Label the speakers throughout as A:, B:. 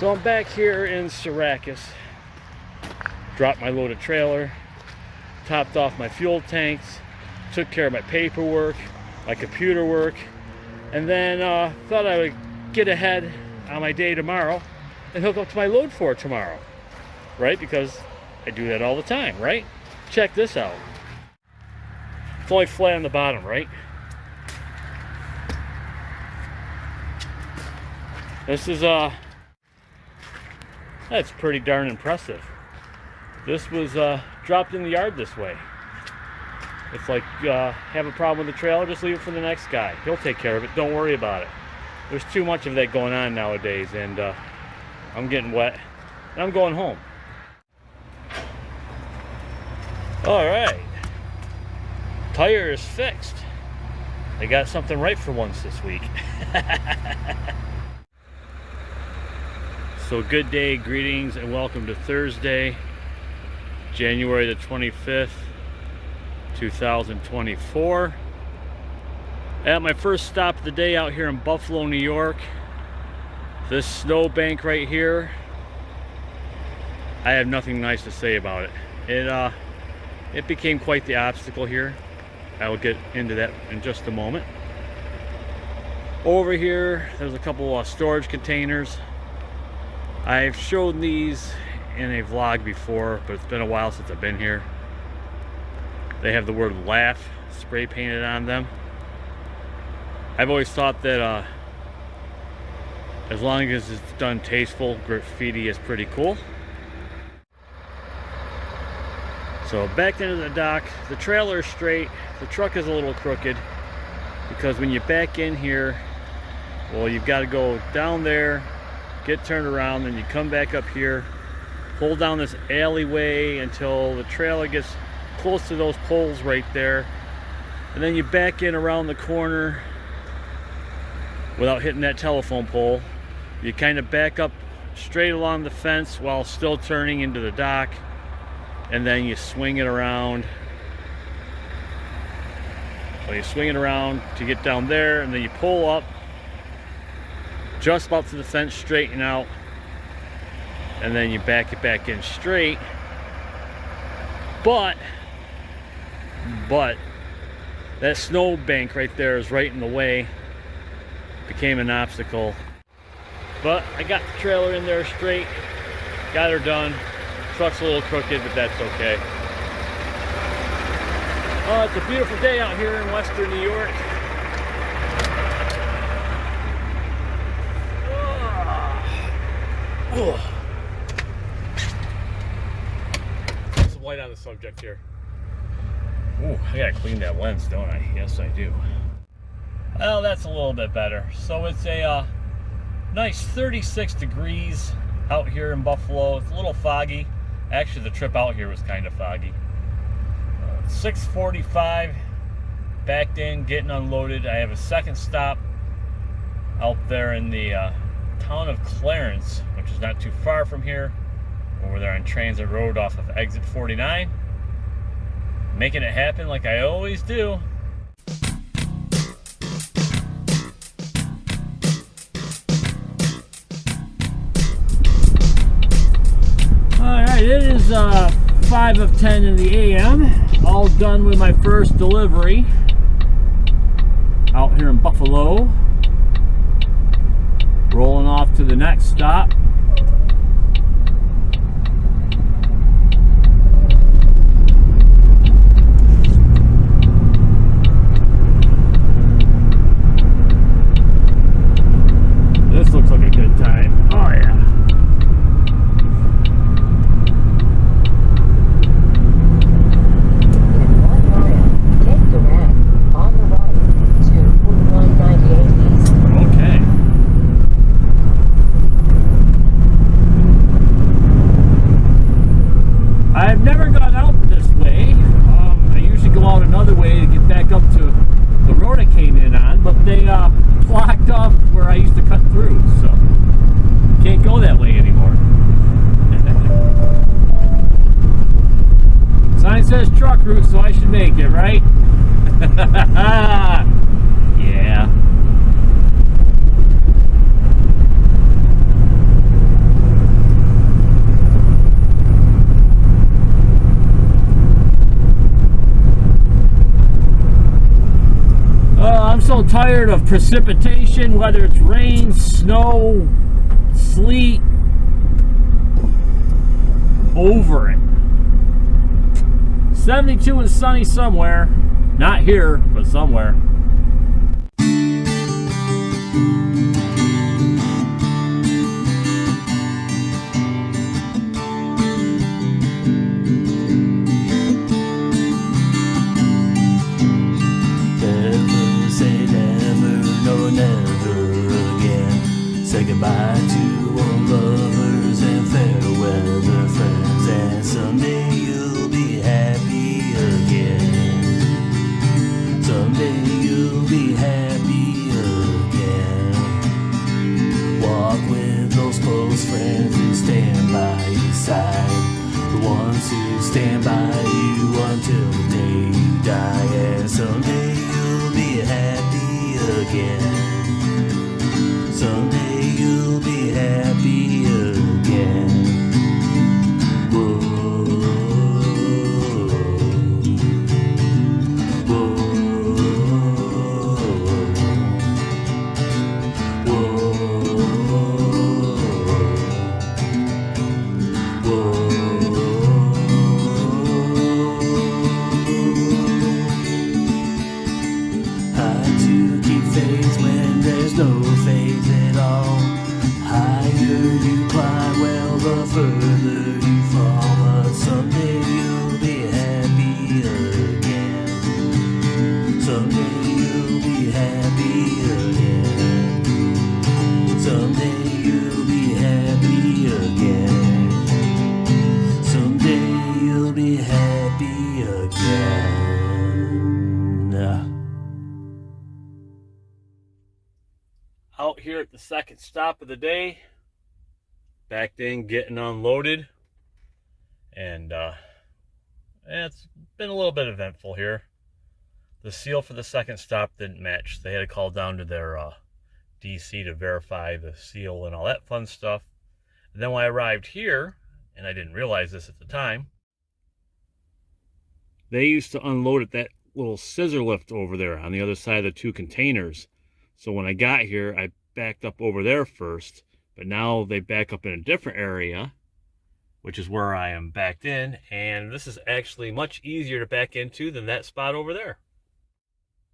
A: So I'm back here in Syracuse. Dropped my loaded trailer, topped off my fuel tanks, took care of my paperwork, my computer work, and then thought I would get ahead on my day tomorrow and hook up to my load for tomorrow, right? Because I do that all the time, right? Check this out. It's only flat on the bottom, right? This is that's pretty darn impressive. This was dropped in the yard this way. It's like, have a problem with the trailer, just leave it for the next guy. He'll take care of it, don't worry about it. There's too much of that going on nowadays, and I'm getting wet, and I'm going home. All right, tire is fixed. I got something right for once this week. So good day, greetings, and welcome to Thursday, January the 25th, 2024. At my first stop of the day out here in Buffalo, New York. This snowbank right here, I have nothing nice to say about it. It became quite the obstacle here. I will get into that in just a moment. Over here, there's a couple of storage containers. I've shown these in a vlog before, but it's been a while since I've been here. They have the word laugh spray painted on them. I've always thought that as long as it's done tasteful, graffiti is pretty cool. So back into the dock, the trailer is straight, the truck is a little crooked, because when you back in here, well, you've got to go down there, get turned around, then you come back up here, pull down this alleyway until the trailer gets close to those poles right there, and then you back in around the corner without hitting that telephone pole. You kind of back up straight along the fence while still turning into the dock, and then you swing it around. So you swing it around to get down there, and then you pull up just about to the fence, straighten out, and then you back it back in straight. But that snow bank right there is right in the way. Became an obstacle. But I got the trailer in there straight, got her done. Truck's a little crooked, but that's okay. It's a beautiful day out here in western New York. Put some light on the subject here. Ooh, I gotta clean that lens, don't I? Yes, I do. Well, that's a little bit better. So it's a nice 36 degrees out here in Buffalo. It's a little foggy. Actually, the trip out here was kind of foggy. 6:45, backed in, getting unloaded. I have a second stop out there in the town of Clarence, which is not too far from here, over there on Transit Road off of exit 49. Making it happen like I always do. Alright, it is 5 of 10 in the AM. All done with my first delivery out here in Buffalo. Rolling off to the next stop. This looks like a good time. Oh yeah. So I should make it, right? Yeah. tired of precipitation, whether it's rain, snow, sleet. Over it. 72 and sunny somewhere. Not here, but somewhere.
B: Never say never, no never again. Say goodbye to old lovers and fair weather friends, and someday you'll be happy again. Someday you'll be happy again. Walk with those close friends who stand by your side, the ones who stand by you until the day you die, and someday you'll be happy again. Someday you'll be happy again. Whoa, whoa, Hard to keep faith when there's no faith at all. Higher you climb, well, the further you fall. But someday you'll be happy again. Someday you'll be happy again. Someday you'll be happy again. Someday you'll be happy again.
A: Out here at the second stop of the day, backed in, getting unloaded, and it's been a little bit eventful here. The seal for the second stop didn't match. They had to call down to their DC to verify the seal and all that fun stuff. And then when I arrived here, and I didn't realize this at the time, they used to unload at that little scissor lift over there on the other side of the two containers. So when I got here, I backed up over there first, but now they back up in a different area, which is where I am backed in, and this is actually much easier to back into than that spot over there.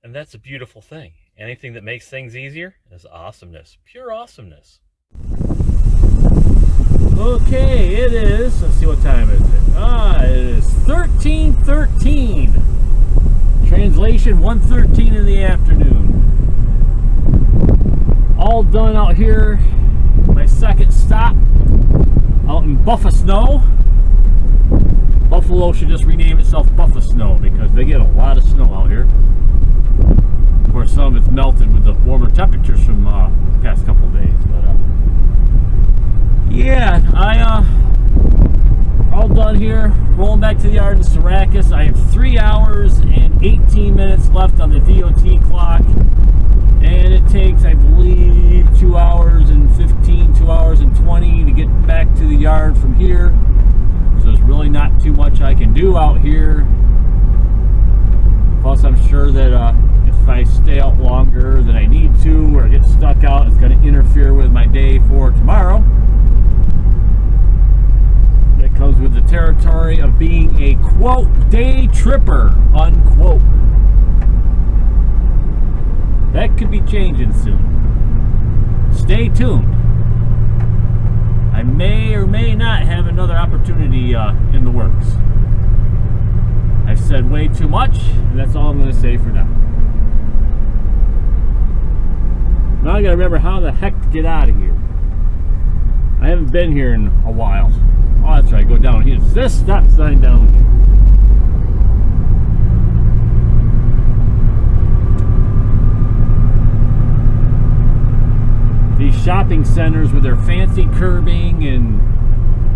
A: And that's a beautiful thing. Anything that makes things easier is awesomeness, pure awesomeness. Okay, it is, let's see what time is it. It is 13:13. Translation 1:13 in the afternoon. All done out here. My second stop out in Buffalo. Buffalo should just rename itself Buffalo because they get a lot of snow out here. Of course, some of it's melted with the warmer temperatures from the past couple of days. But yeah, all done here. Rolling back to the yard in Syracuse. I have 3 hours and 18 minutes left on the DOT clock. And it takes, I believe, 2 hours and 15, 2 hours and 20 to get back to the yard from here. So there's really not too much I can do out here. Plus, I'm sure that if I stay out longer than I need to or get stuck out, it's going to interfere with my day for tomorrow. That comes with the territory of being a, quote, day tripper, unquote. That could be changing soon. Stay tuned. I may or may not have another opportunity in the works. I've said way too much, and that's all I'm going to say for now. Now I got to remember how the heck to get out of here. I haven't been here in a while. Oh, that's right. Go down here. It's this stop sign down here. These shopping centers with their fancy curbing and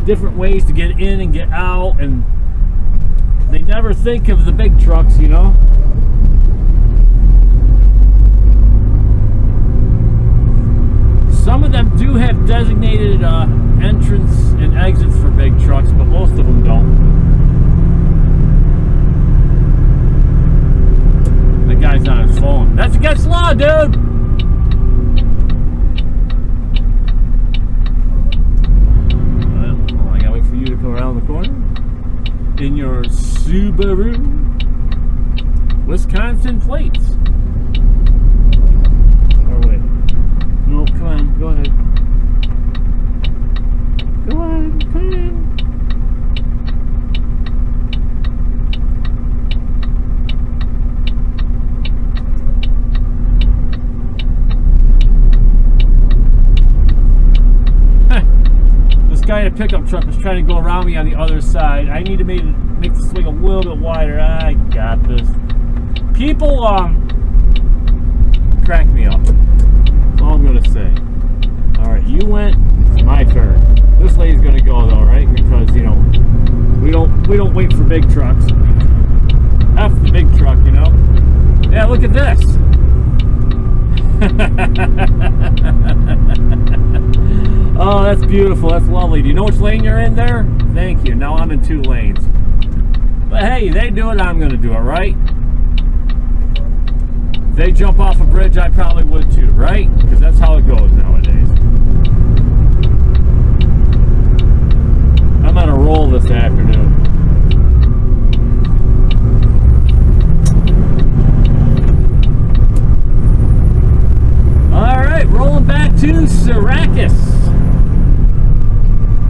A: different ways to get in and get out, and they never think of the big trucks, you know. Some of them do have designated entrance and exits for big trucks, but most of them don't. The guy's on his phone. That's against law, dude! Well, I gotta wait for you to come around the corner. In your Subaru. Wisconsin plates. Or wait. No, come on, go ahead. Go on, come on. Guy in a pickup truck was trying to go around me on the other side. I need to make the swing a little bit wider. I got this. People crack me up. That's all I'm gonna say. Alright, you went, it's my turn. This lady's gonna go though, right? Because you know we don't wait for big trucks. F the big truck, you know? Yeah, look at this. Oh, that's beautiful. That's lovely. Do you know which lane you're in there? Thank you. Now I'm in 2 lanes. But hey, they do it, I'm going to do it, right? If they jump off a bridge, I probably would too, right? Because that's how it goes nowadays. I'm on a roll this afternoon. Alright, rolling back to Syracuse.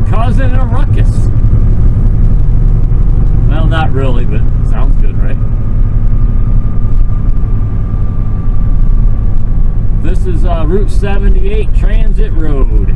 A: Causing a ruckus. Well, not really, but sounds good, right? This is Route 78 Transit Road.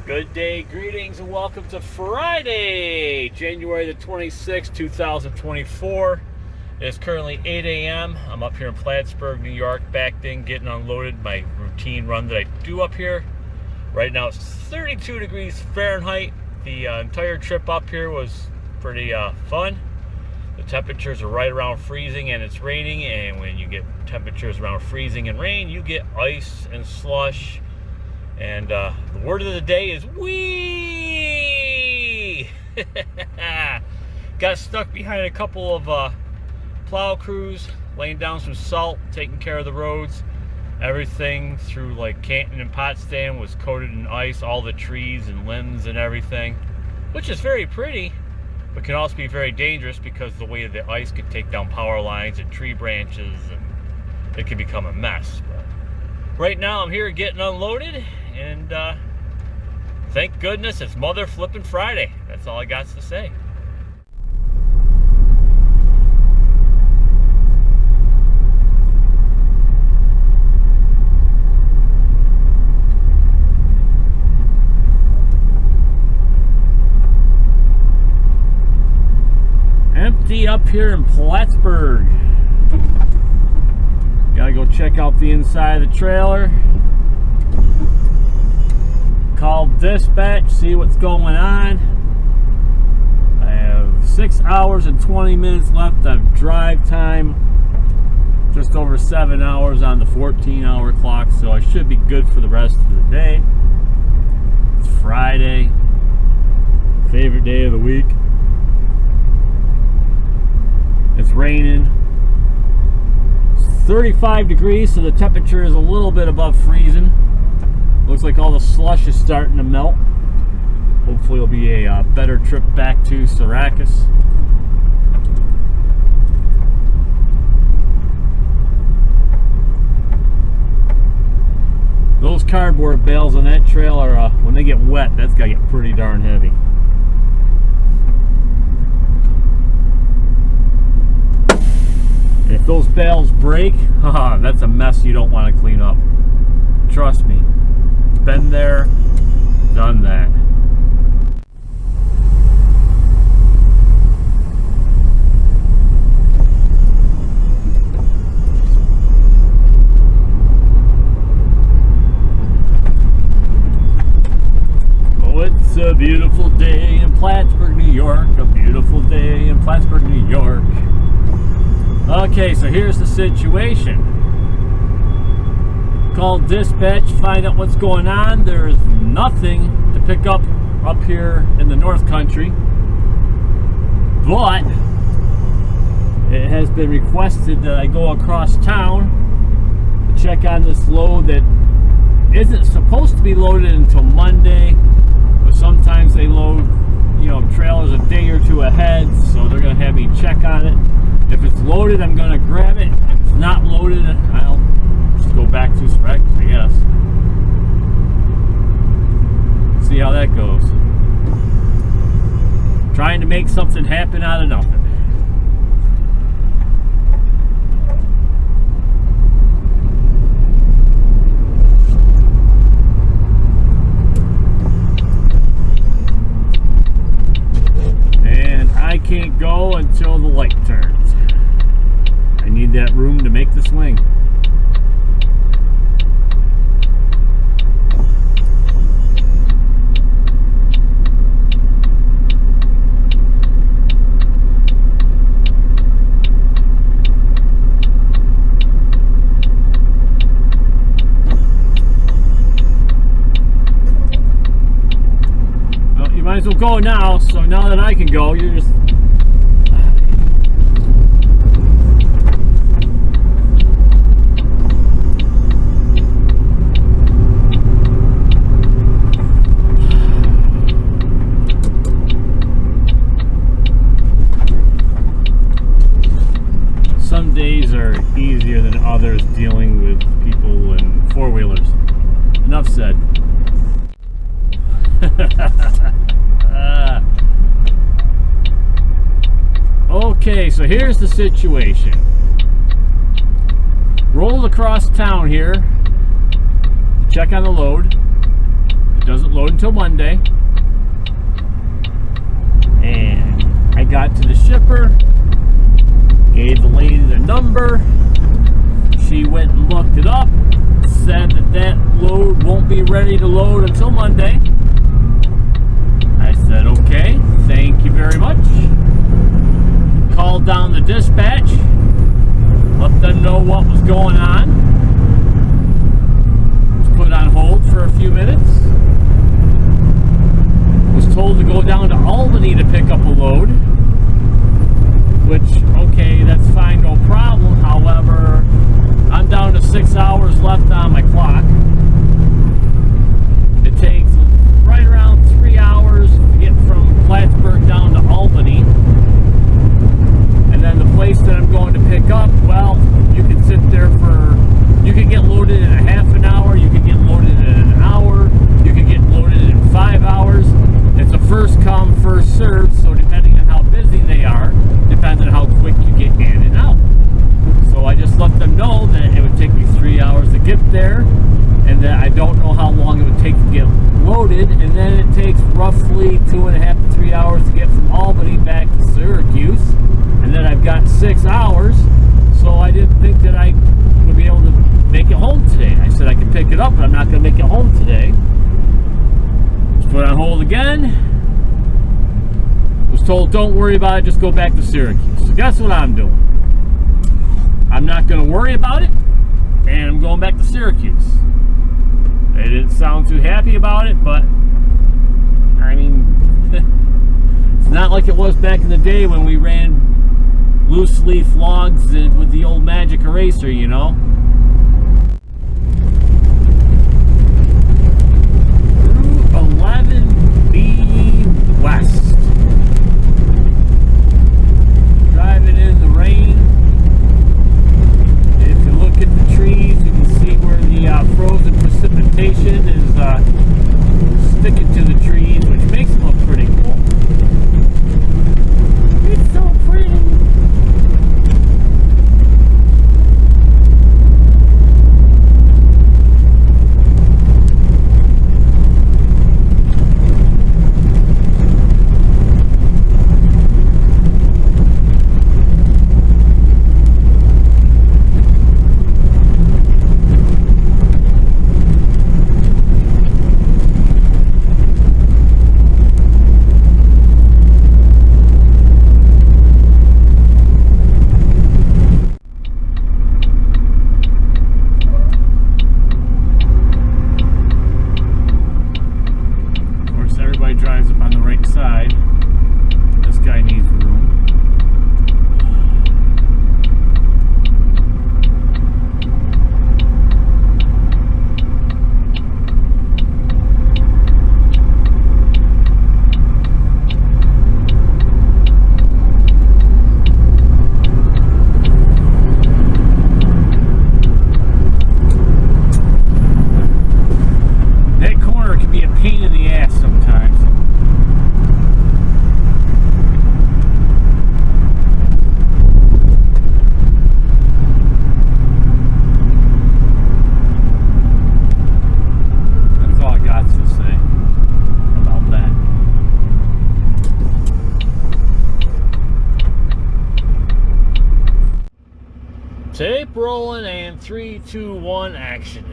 A: Good day, greetings, and welcome to Friday, January the 26th, 2024. It's currently 8 a.m. I'm up here in Plattsburgh, New York, backed in, getting unloaded, my routine run that I do up here. Right now it's 32 degrees Fahrenheit. The entire trip up here was pretty fun. The temperatures are right around freezing and it's raining, and when you get temperatures around freezing and rain, you get ice and slush. And the word of the day is wee. Got stuck behind a couple of plow crews, laying down some salt, taking care of the roads. Everything through like Canton and Potsdam was coated in ice, all the trees and limbs and everything, which is very pretty, but can also be very dangerous because the weight of the ice could take down power lines and tree branches, and it can become a mess. But right now I'm here getting unloaded, and thank goodness it's Mother Flippin' Friday. That's all I got to say. Empty up here in Plattsburgh. Gotta go check out the inside of the trailer. Call dispatch, see what's going on. I have 6 hours and 20 minutes left of drive time. Just over 7 hours on the 14-hour clock, so I should be good for the rest of the day. It's Friday. Favorite day of the week. It's raining. It's 35 degrees, so the temperature is a little bit above freezing. Looks like all the slush is starting to melt. Hopefully it'll be a better trip back to Syracuse. Those cardboard bales on that trailer, when they get wet, that's gotta get pretty darn heavy. And if those bales break, that's a mess you don't want to clean up. Trust me. Been there, done that. beautiful day in Plattsburgh, New York. A beautiful day in Plattsburgh, New York. Okay, so here's the situation. Called dispatch, find out what's going on. There's nothing to pick up here in the North Country, but it has been requested that I go across town to check on this load that isn't supposed to be loaded until Monday, but sometimes they load, you know, trailers a day or two ahead, so they're going to have me check on it. If it's loaded, I'm going to grab it. If it's not loaded, I'll just go back to spec, I guess. See how that goes. Trying to make something happen out of nothing. And I can't go until the light turns. I need that room to make the swing. Might as well go now, so now that I can go, you're just... Some days are easier than others dealing with people and four-wheelers. Enough said. Okay, so here's the situation. Rolled across town here to check on the load. It doesn't load until Monday. And I got to the shipper, gave the lady the number. She went and looked it up, said that that load won't be ready to load until Monday. I said, okay, thank you very much. Called down the dispatch, let them know what was going on. Was put on hold for a few minutes. Was told to go down to Albany to pick up a load, which, okay, that's fine, no problem. However, I'm down to 6 hours left on my clock. It takes right around 3 hours to get from Plattsburgh down to Albany. And then the place that I'm going to pick up, well, you can sit there for, you can get loaded in a half an hour, you can get loaded in an hour, you can get loaded in 5 hours. It's a first come, first served, so depending on how busy they are, depends on how quick you get in and out. So I just let them know that it would take me 3 hours to get there, and that I don't know how long it would take to get loaded, and then it takes roughly 2.5 to 3 hours to get from Albany back to Syracuse, and then I've got 6 hours, so I didn't think that I would be able to make it home today. I said I could pick it up, but I'm not going to make it home today. Was put on hold again. Was told, don't worry about it, just go back to Syracuse. So guess what I'm doing? I'm not going to worry about it, and I'm going back to Syracuse. They didn't sound too happy about it, but I mean, it's not like it was back in the day when we ran loose leaf logs with the old magic eraser, you know. Route 11B West. Driving in the rain. If you look at the trees, you can see where the frozen precipitation is sticking to the trees, which makes them look pretty cool. It's so pretty. clip rolling, and 3, 2, 1, action.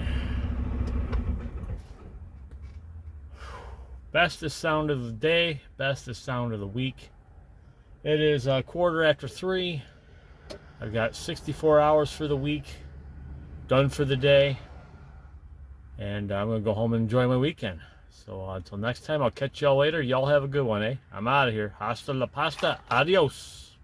A: Bestest sound of the day, bestest sound of the week. It is a 3:15. I've got 64 hours for the week, done for the day, and I'm gonna go home and enjoy my weekend. So until next time, I'll catch y'all later. Y'all have a good one, eh? I'm out of here. Hasta la pasta. Adios.